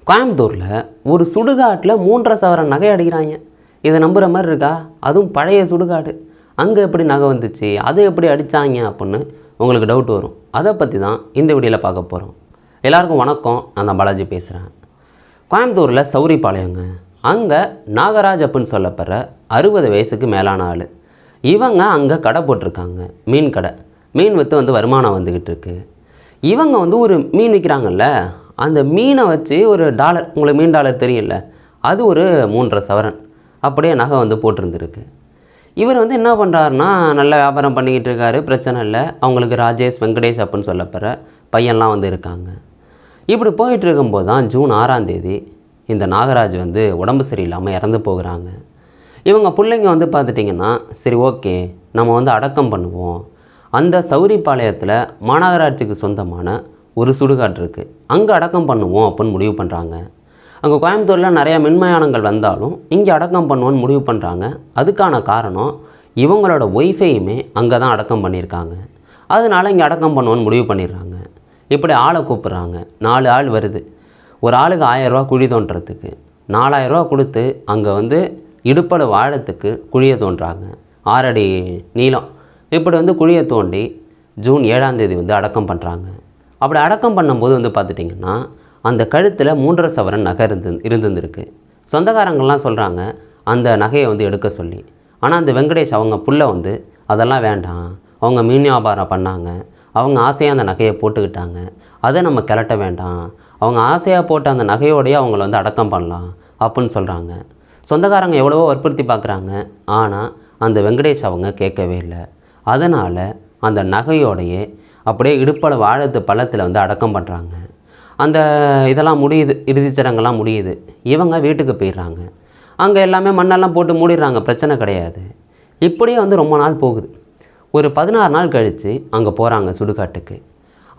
கோயம்புத்தூரில் ஒரு சுடுகாட்டில் 3.5 சவரன் நகை அடிக்கிறாங்க. இதை நம்புகிற மாதிரி இருக்கா? அதுவும் பழைய சுடுகாடு. அங்கே எப்படி நகை வந்துச்சு, அதை எப்படி அடித்தாங்க அப்படின்னு உங்களுக்கு டவுட் வரும். அதை பற்றி தான் இந்த வீடியோவில் பார்க்க போகிறோம். எல்லாருக்கும் வணக்கம், நான் தான் பாலாஜி பேசுகிறேன். கோயம்புத்தூரில் சௌரிபாளையங்க. அங்கே நாகராஜ் அப்படின்னு சொல்லப்படுற 60 வயசுக்கு மேலான ஆள். இவங்க அங்கே கடை போட்டிருக்காங்க, மீன் கடை. மீன் விற்று வருமானம் வந்துக்கிட்டு இருக்கு. இவங்க ஒரு மீன் விற்கிறாங்கல்ல, அந்த மீனை வச்சு ஒரு டாலர், உங்களுக்கு மீன் டாலர் தெரியல, அது ஒரு 3.5 சவரன் அப்படியே நகை போட்டிருந்துருக்கு. இவர் என்ன பண்ணுறாருன்னா, நல்ல வியாபாரம் பண்ணிக்கிட்டு இருக்காரு, பிரச்சனை இல்லை. அவங்களுக்கு ராஜேஷ், வெங்கடேஷ் அப்படின்னு சொல்லப்படுற பையன்லாம் இருக்காங்க. இப்படி போயிட்டு இருக்கும்போது தான் ஜூன் 6ஆம் தேதி இந்த நாகராஜ் உடம்பு சரியில்லாமல் இறந்து போகிறாங்க. இவங்க பிள்ளைங்க பார்த்துட்டிங்கன்னா, சரி ஓகே நம்ம அடக்கம் பண்ணுவோம். அந்த சௌரிபாளையத்தில் மாநகராட்சிக்கு சொந்தமான ஒரு சுடுகாடு இருக்குது, அங்கே அடக்கம் பண்ணுவோம் அப்படின்னு முடிவு பண்ணுறாங்க. அங்கே கோயம்புத்தூரில் நிறையா மின்மயானங்கள் வந்தாலும் இங்கே அடக்கம் பண்ணுவோன்னு முடிவு பண்ணுறாங்க. அதுக்கான காரணம், இவங்களோட ஒய்ஃபையுமே அங்கே தான் அடக்கம் பண்ணியிருக்காங்க. அதனால் இங்கே அடக்கம் பண்ணுவோன்னு முடிவு பண்ணிடுறாங்க. இப்படி ஆளை கூப்பிட்றாங்க. 4 ஆள் வருது. ஒரு ஆளுக்கு 1000 ரூபா குழி தோண்டுறதுக்கு. 4000 ரூபா கொடுத்து அங்கே இடுப்பளவு ஆழத்துக்கு குழியை தோன்றாங்க. 6 அடி நீளம். இப்படி குழியை தோண்டி ஜூன் 7ஆம் தேதி அடக்கம் பண்ணுறாங்க. அப்படி அடக்கம் பண்ணும்போது பார்த்துட்டிங்கன்னா, அந்த கழுத்தில் 3.5 சவரன் நகை இருந்துருக்கு. சொந்தக்காரங்கள்லாம் சொல்கிறாங்க அந்த நகையை எடுக்க சொல்லி. ஆனால் அந்த வெங்கடேஷ் அவங்க புள்ள அதெல்லாம் வேண்டாம், அவங்க மீன் வியாபாரம் பண்ணாங்க, அவங்க ஆசையாக அந்த நகையை போட்டுக்கிட்டாங்க, அதை நம்ம கிளட்ட வேண்டாம், அவங்க ஆசையாக போட்ட அந்த நகையோடையே அவங்கள அடக்கம் பண்ணலாம் அப்படின்னு சொல்கிறாங்க. சொந்தக்காரங்க எவ்வளவோ வற்புறுத்தி பார்க்குறாங்க. ஆனால் அந்த வெங்கடேஷ் அவங்க கேட்கவே இல்லை. அதனால் அந்த நகையோடையே அப்படியே இடுப்பளவு ஆழத்து பள்ளத்தில் அடக்கம் பண்ணுறாங்க. அந்த இதெல்லாம் முடியுது, இறுதிச்சடங்கெல்லாம் முடியுது. இவங்க வீட்டுக்கு போயிடுறாங்க. அங்கே எல்லாமே மண்ணெல்லாம் போட்டு மூடிடுறாங்க, பிரச்சனை கிடையாது. இப்படியே ரொம்ப நாள் போகுது. ஒரு 16 நாள் கழித்து அங்கே போகிறாங்க சுடுகாட்டுக்கு.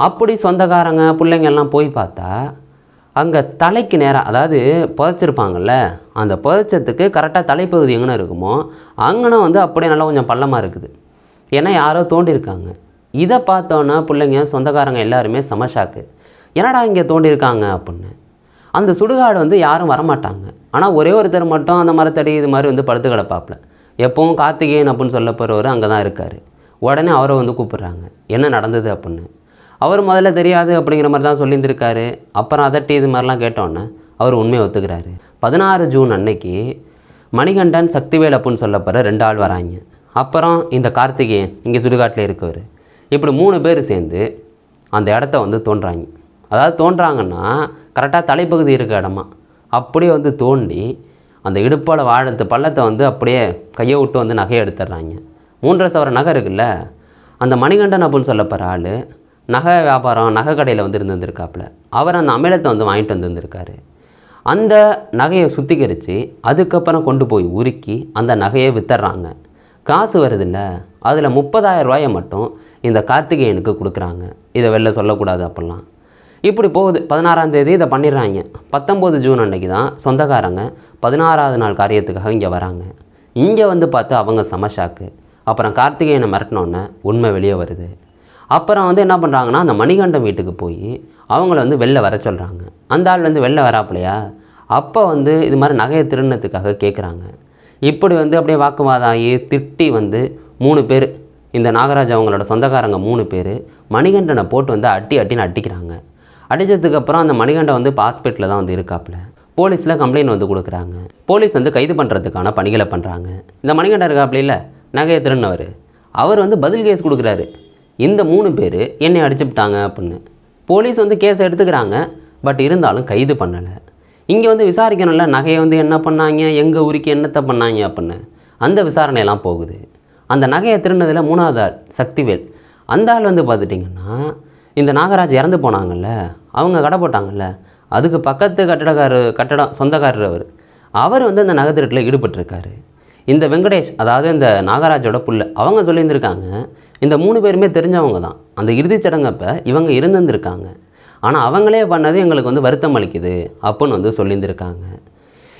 அப்படி சொந்தக்காரங்க பிள்ளைங்க எல்லாம் போய் பார்த்தா, அங்கே தலைக்கு நேராக, அதாவது புதைச்சிருப்பாங்கள்ல, அந்த புதைச்சத்துக்கு கரெக்டாக தலைப்பகுதி எங்கே இருக்குமோ அங்கே அப்படியே நல்லா கொஞ்சம் பள்ளமாக இருக்குது. ஏன்னா யாரோ தோண்டியிருக்காங்க. இதை பார்த்தோன்னா பிள்ளைங்க, சொந்தக்காரங்க எல்லாருமே சமஷாக்கு. என்னடா இங்கே தோண்டியிருக்காங்க அப்படின்னு. அந்த சுடுகாடு யாரும் வரமாட்டாங்க. ஆனால் ஒரே ஒருத்தர் மட்டும் அந்த மரத்தடி இது மாதிரி படுத்து கிடப்பாப்புல. எப்போவும் கார்த்திகேயன் அப்படின்னு சொல்ல போகிறவர் அங்கே தான் இருக்கார். உடனே அவரை கூப்பிட்றாங்க, என்ன நடந்தது அப்படின்னு. அவர் முதல்ல தெரியாது அப்படிங்கிற மாதிரி தான் சொல்லியிருந்திருக்காரு. அப்புறம் அதட்டி இது மாதிரிலாம் கேட்டோன்னே அவர் உண்மையை ஒத்துக்கிறாரு. 16 ஜூன் அன்னைக்கு மணிகண்டன், சக்திவேல் அப்படின்னு சொல்லப்படுற 2 ஆள் வராங்க. அப்புறம் இந்த கார்த்திகேயன் இங்கே சுடுகாட்டில் இருக்கவர். இப்படி 3 பேர் சேர்ந்து அந்த இடத்த தோன்றாங்க. அதாவது தோன்றாங்கன்னா கரெக்டாக தலைப்பகுதி இருக்க இடமா அப்படியே தோண்டி அந்த இடுப்பால் வாழத்து பள்ளத்தை அப்படியே கையை விட்டு நகையை எடுத்துடுறாங்க. 3.5 சவரன் நகை இருக்குல்ல, அந்த மணிகண்டன் அப்படின்னு சொல்லப்படுற ஆள் நகை வியாபாரம், நகை கடையில் இருந்திருக்காப்புல. அவர் அந்த அமிலத்தை வாங்கிட்டு வந்திருக்காரு. அந்த நகையை சுத்திகரித்து அதுக்கப்புறம் கொண்டு போய் உருக்கி அந்த நகையை விற்றுறாங்க. காசு வருதில்ல, அதில் 30,000 ரூபாயை மட்டும் இந்த கார்த்திகேயனுக்கு கொடுக்குறாங்க. இதை வெளில சொல்லக்கூடாது அப்படிலாம். இப்படி போகுது. 16ஆம் தேதி இதை பண்ணிடுறாங்க. 19 ஜூன் அன்றைக்கி தான் சொந்தக்காரங்க 16ஆவது நாள் காரியத்துக்காக இங்கே வராங்க. இங்கே பார்த்து அவங்க சமஷாக்கு. அப்புறம் கார்த்திகேயனை மிரட்டினோன்னே உண்மை வெளியே வருது. அப்புறம் என்ன பண்ணுறாங்கன்னா, அந்த மணிகண்டன் வீட்டுக்கு போய் அவங்கள வெளில வர சொல்கிறாங்க. அந்த ஆள் வெளில வராப்பிலையா, அப்போ இது மாதிரி நகையை திருடினத்துக்காக கேட்குறாங்க. இப்படி அப்படியே வாக்குவாதாகி திட்டி 3 பேர், இந்த நாகராஜ் அவங்களோட சொந்தக்காரங்க 3 பேர் மணிகண்டனை போட்டு அட்டின்னு அடிக்கிறாங்க. அடித்ததுக்கப்புறம் அந்த மணிகண்டன் இப்போ ஹாஸ்பிட்டலில் தான் இருக்காப்புல. போலீஸில் கம்ப்ளைண்ட் கொடுக்குறாங்க. போலீஸ் கைது பண்ணுறதுக்கான பணிகளை பண்ணுறாங்க. இந்த மணிகண்டன் இருக்காப்புல இல்லை, நகையை திருடினவர், அவர் பதில் கேஸ் கொடுக்குறாரு. இந்த 3 பேர் என்னை அடிச்சுவிட்டாங்க அப்படின்னு. போலீஸ் கேஸை எடுத்துக்கிறாங்க. பட் இருந்தாலும் கைது பண்ணலை. இங்கே விசாரிக்கணும்ல, நகையை என்ன பண்ணாங்க, எங்கே உருக்கி என்னத்தை பண்ணாங்க அப்படின்னு. அந்த விசாரணையெல்லாம் போகுது. அந்த நகையை திருடினதில் 3ஆவது ஆள் சக்திவேல். அந்த ஆள் பார்த்துட்டிங்கன்னா, இந்த நாகராஜ் இறந்து போனாங்கல்ல, அவங்க கடை போட்டாங்கல்ல, அதுக்கு பக்கத்து கட்டடம் சொந்தக்காரர் அவர் அந்த நகை திருட்டில் ஈடுபட்டிருக்காரு. இந்த வெங்கடேஷ், அதாவது இந்த நாகராஜோட புள்ள, அவங்க சொல்லியிருந்திருக்காங்க, இந்த 3 பேருமே தெரிஞ்சவங்க தான். அந்த இறுதிச்சடங்கப்போ இவங்க இருந்திருக்காங்க. ஆனால் அவங்களே பண்ணது எங்களுக்கு வருத்தம் அளிக்குது அப்படின்னு சொல்லியிருந்திருக்காங்க.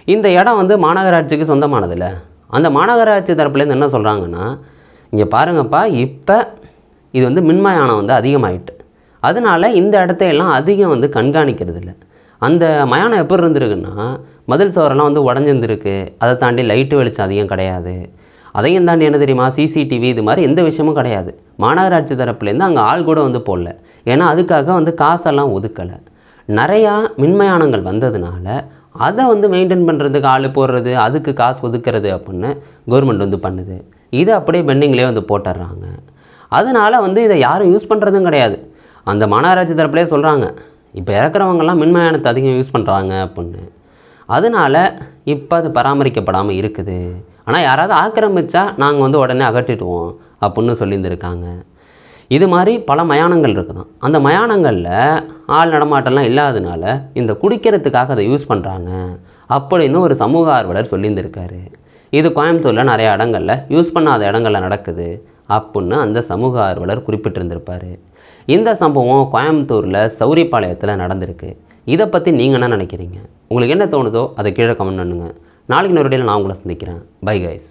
இந்த இடம் மாநகராட்சிக்கு சொந்தமானதில்ல. அந்த மாநகராட்சி தரப்புலேருந்து என்ன சொல்கிறாங்கன்னா, இங்கே பாருங்கப்பா, இப்போ இது மின்மயானம் அதிகமாகிட்டு, அதனால் இந்த இடத்தையெல்லாம் அதிகம் கண்காணிக்கிறது இல்லை. அந்த மயானம் எப்படி இருந்திருக்குன்னா மதில் சுவரெல்லாம் வந்து உடஞ்சிருந்துருக்கு. அதை தாண்டி லைட்டு வெளிச்சம் அதிகம் கிடையாது. அதையும் தாண்டி என்ன தெரியுமா, சிசிடிவி இது மாதிரி எந்த விஷயமும் கிடையாது. மாநகராட்சி தரப்புலேருந்து அங்கே ஆள் கூட வந்து போடல. ஏன்னா அதுக்காக வந்து காசெல்லாம் ஒதுக்கலை. நிறையா மின்மயானங்கள் வந்ததுனால அதை வந்து மெயின்டைன் பண்ணுறதுக்கு ஆள் போடுறது, அதுக்கு காசு ஒதுக்கிறது அப்படின்னு கவர்மெண்ட் வந்து பண்ணுது. இதை அப்படியே பெண்டிங்லேயே வந்து போட்டுடுறாங்க. அதனால் வந்து இதை யாரும் யூஸ் பண்ணுறதும் கிடையாது. அந்த மாநகராட்சி தரப்புலேயே சொல்கிறாங்க, இப்போ இறக்குறவங்கெல்லாம் மின்மயானத்தை அதிகம் யூஸ் பண்ணுறாங்க அப்படின்னு. அதனால் இப்போ அது பராமரிக்கப்படாமல் இருக்குது. ஆனால் யாராவது ஆக்கிரமித்தா நாங்கள் வந்து உடனே அகற்றிடுவோம் அப்படின்னு சொல்லியிருந்துருக்காங்க. இது மாதிரி பல மயானங்கள் இருக்குதான். அந்த மயானங்களில் ஆள் நடமாட்டம்லாம் இல்லாததுனால இந்த குடிக்கிறதுக்காக அதை யூஸ் பண்ணுறாங்க அப்படின்னு ஒரு சமூக ஆர்வலர் சொல்லியிருந்திருக்காரு. இது கோயம்புத்தூரில் நிறைய இடங்களில் யூஸ் பண்ணாத இடங்களில் நடக்குது அப்படின்னு அந்த சமூக ஆர்வலர் குறிப்பிட்டிருந்திருப்பார். இந்த சம்பவம் கோயம்புத்தூரில் சௌரிபாளையத்தில் நடந்திருக்கு. இதை பற்றி நீங்கள் என்ன நினைக்கிறீங்க? உங்களுக்கு என்ன தோணுதோ அதை கீழே கமெண்ட் பண்ணுங்கள். நாளைக்கு இன்னொரு வீடியோவில் நான் உங்களை சந்திக்கிறேன். Bye guys.